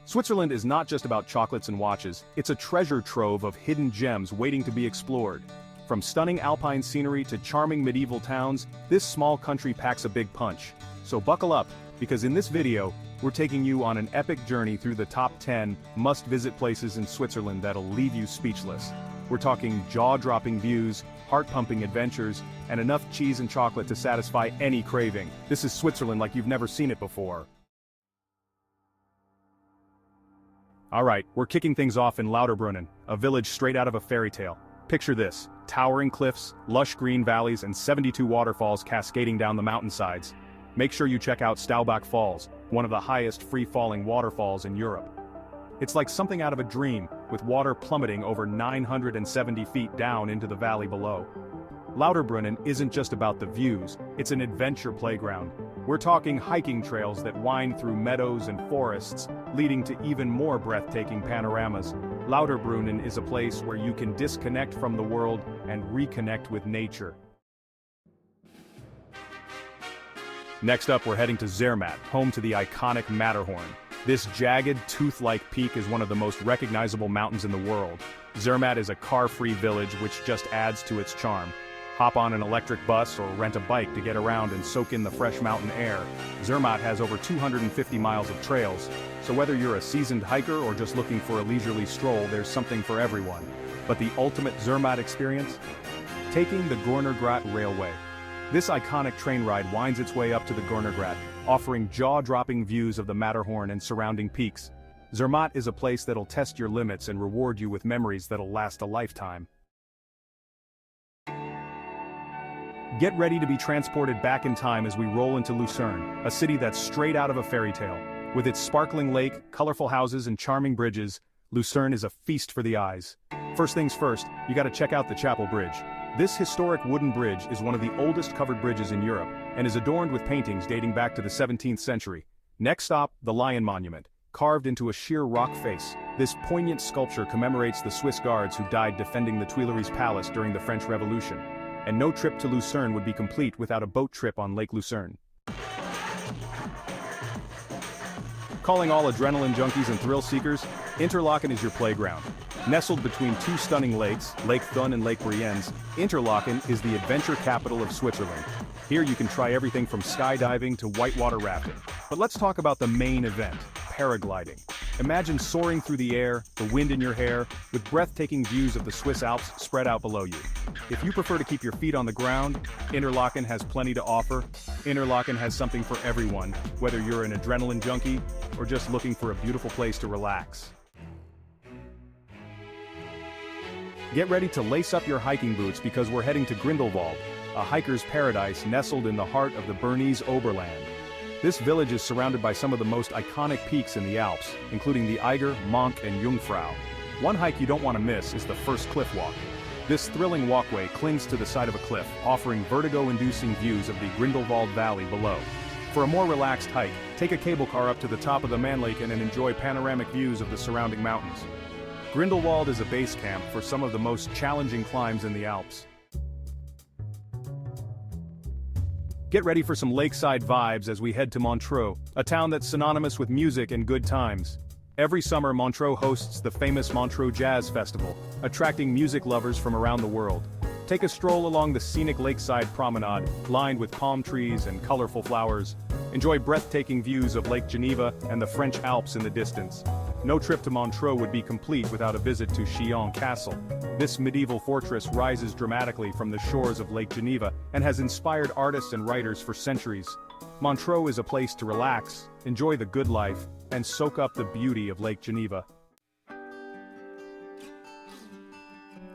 Switzerland is not just about chocolates and watches, it's a treasure trove of hidden gems waiting to be explored. From stunning alpine scenery to charming medieval towns, this small country packs a big punch. So buckle up, because in this video, we're taking you on an epic journey through the top 10 must-visit places in Switzerland that'll leave you speechless. We're talking jaw-dropping views, heart-pumping adventures, and enough cheese and chocolate to satisfy any craving. This is Switzerland like you've never seen it before. Alright, we're kicking things off in Louderbrunn, a village straight out of a fairy tale. Picture this: towering cliffs, lush green valleys, and 72 waterfalls cascading down the mountainsides. Make sure you check out Staubach Falls, one of the highest free-falling waterfalls in Europe. It's like something out of a dream, with water plummeting over 970 feet down into the valley below. Louderbrunn isn't just about the views, it's an adventure playground. We're talking hiking trails that wind through meadows and forests, leading to even more breathtaking panoramas. Louderbrunn is a place where you can disconnect from the world and reconnect with nature. Next up, we're heading to Zermatt, home to the iconic Matterhorn. This jagged, tooth-like peak is one of the most recognizable mountains in the world. Zermatt is a car-free village which just adds to its charm. Hop on an electric bus or rent a bike to get around and soak in the fresh mountain air. Zermatt has over 250 miles of trails, so whether you're a seasoned hiker or just looking for a leisurely stroll, there's something for everyone. But the ultimate Zermatt experience? Taking the Gornergrat Railway. This iconic train ride winds its way up to the Gornergrat, offering jaw-dropping views of the Matterhorn and surrounding peaks. Zermatt is a place that'll test your limits and reward you with memories that'll last a lifetime. Get ready to be transported back in time as we roll into Lucerne, a city that's straight out of a fairy tale. With its sparkling lake, colorful houses, and charming bridges, Lucerne is a feast for the eyes. First things first, you gotta check out the Chapel Bridge. This historic wooden bridge is one of the oldest covered bridges in Europe, and is adorned with paintings dating back to the 17th century. Next stop, the Lion Monument, carved into a sheer rock face. This poignant sculpture commemorates the Swiss guards who died defending the Tuileries Palace during the French Revolution. And no trip to Lucerne would be complete without a boat trip on Lake Lucerne. Calling all adrenaline junkies and thrill seekers, Interlaken is your playground. Nestled between two stunning lakes, Lake Thun and Lake Brienz, Interlaken is the adventure capital of Switzerland. Here you can try everything from skydiving to whitewater rafting. But let's talk about the main event, paragliding. Imagine soaring through the air, the wind in your hair, with breathtaking views of the Swiss Alps spread out below you. If you prefer to keep your feet on the ground, Interlaken has plenty to offer. Interlaken has something for everyone, whether you're an adrenaline junkie or just looking for a beautiful place to relax. Get ready to lace up your hiking boots because we're heading to Grindelwald, a hiker's paradise nestled in the heart of the Bernese Oberland. This village is surrounded by some of the most iconic peaks in the Alps, including the Eiger, Monk, and Jungfrau. One hike you don't want to miss is the first cliff walk. This thrilling walkway clings to the side of a cliff, offering vertigo-inducing views of the Grindelwald Valley below. For a more relaxed hike, take a cable car up to the top of the Mannlaken and enjoy panoramic views of the surrounding mountains. Grindelwald is a base camp for some of the most challenging climbs in the Alps. Get ready for some lakeside vibes as we head to Montreux, a town that's synonymous with music and good times. Every summer, Montreux hosts the famous Montreux Jazz Festival, attracting music lovers from around the world. Take a stroll along the scenic lakeside promenade, lined with palm trees and colorful flowers. Enjoy breathtaking views of Lake Geneva and the French Alps in the distance. No trip to Montreux would be complete without a visit to Chillon Castle. This medieval fortress rises dramatically from the shores of Lake Geneva and has inspired artists and writers for centuries. Montreux is a place to relax, enjoy the good life, and soak up the beauty of Lake Geneva.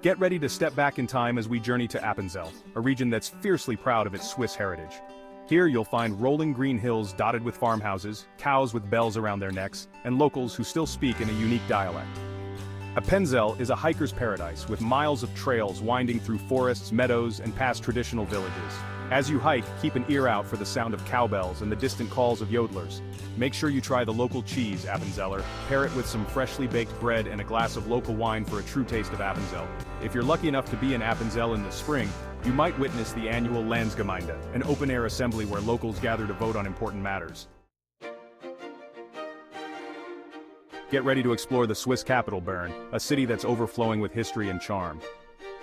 Get ready to step back in time as we journey to Appenzell, a region that's fiercely proud of its Swiss heritage. Here you'll find rolling green hills dotted with farmhouses, cows with bells around their necks, and locals who still speak in a unique dialect. Appenzell is a hiker's paradise with miles of trails winding through forests, meadows, and past traditional villages. As you hike, keep an ear out for the sound of cowbells and the distant calls of yodelers. Make sure you try the local cheese, Appenzeller. Pair it with some freshly baked bread and a glass of local wine for a true taste of Appenzell. If you're lucky enough to be in Appenzell in the spring, you might witness the annual Landsgemeinde, an open-air assembly where locals gather to vote on important matters. Get ready to explore the Swiss capital Bern, a city that's overflowing with history and charm.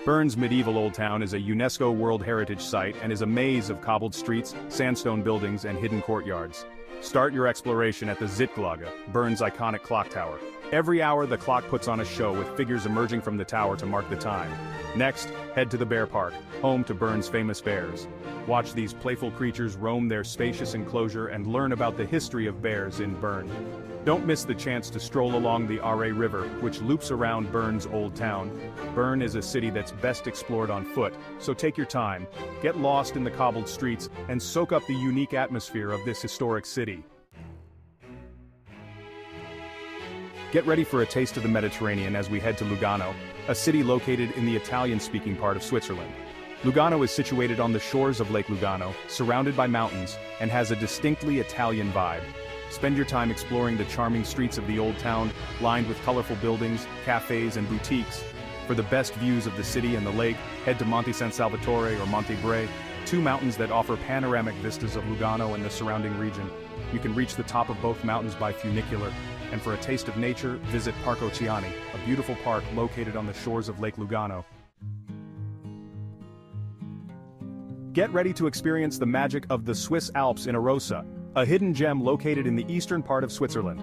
Bern's medieval Old Town is a UNESCO World Heritage Site and is a maze of cobbled streets, sandstone buildings, and hidden courtyards. Start your exploration at the Zitglocke, Bern's iconic clock tower. Every hour the clock puts on a show with figures emerging from the tower to mark the time. Next, head to the Bear Park, home to Bern's famous bears. Watch these playful creatures roam their spacious enclosure and learn about the history of bears in Bern. Don't miss the chance to stroll along the Aare River, which loops around Bern's Old Town. Bern is a city that's best explored on foot, so take your time, get lost in the cobbled streets, and soak up the unique atmosphere of this historic city. Get ready for a taste of the Mediterranean as we head to Lugano, a city located in the Italian-speaking part of Switzerland. Lugano is situated on the shores of Lake Lugano, surrounded by mountains, and has a distinctly Italian vibe. Spend your time exploring the charming streets of the old town, lined with colorful buildings, cafes, and boutiques. For the best views of the city and the lake, head to Monte San Salvatore or Monte Bre, two mountains that offer panoramic vistas of Lugano and the surrounding region. You can reach the top of both mountains by funicular, and for a taste of nature, visit Park Oceani, a beautiful park located on the shores of Lake Lugano. Get ready to experience the magic of the Swiss Alps in Arosa, a hidden gem located in the eastern part of Switzerland.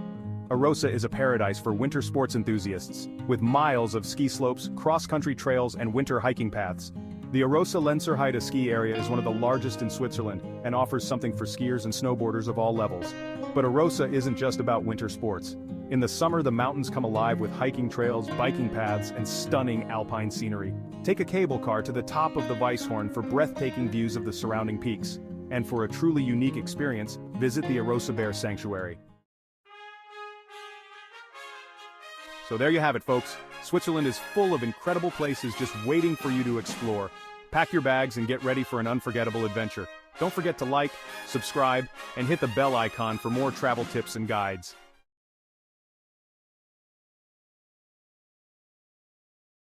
Arosa is a paradise for winter sports enthusiasts, with miles of ski slopes, cross-country trails, and winter hiking paths. The Arosa Lenzerheide ski area is one of the largest in Switzerland and offers something for skiers and snowboarders of all levels. But Arosa isn't just about winter sports. In the summer, the mountains come alive with hiking trails, biking paths, and stunning alpine scenery. Take a cable car to the top of the Weisshorn for breathtaking views of the surrounding peaks. And for a truly unique experience, visit the Arosa Bear Sanctuary. So there you have it, folks. Switzerland is full of incredible places just waiting for you to explore. Pack your bags and get ready for an unforgettable adventure. Don't forget to like, subscribe, and hit the bell icon for more travel tips and guides.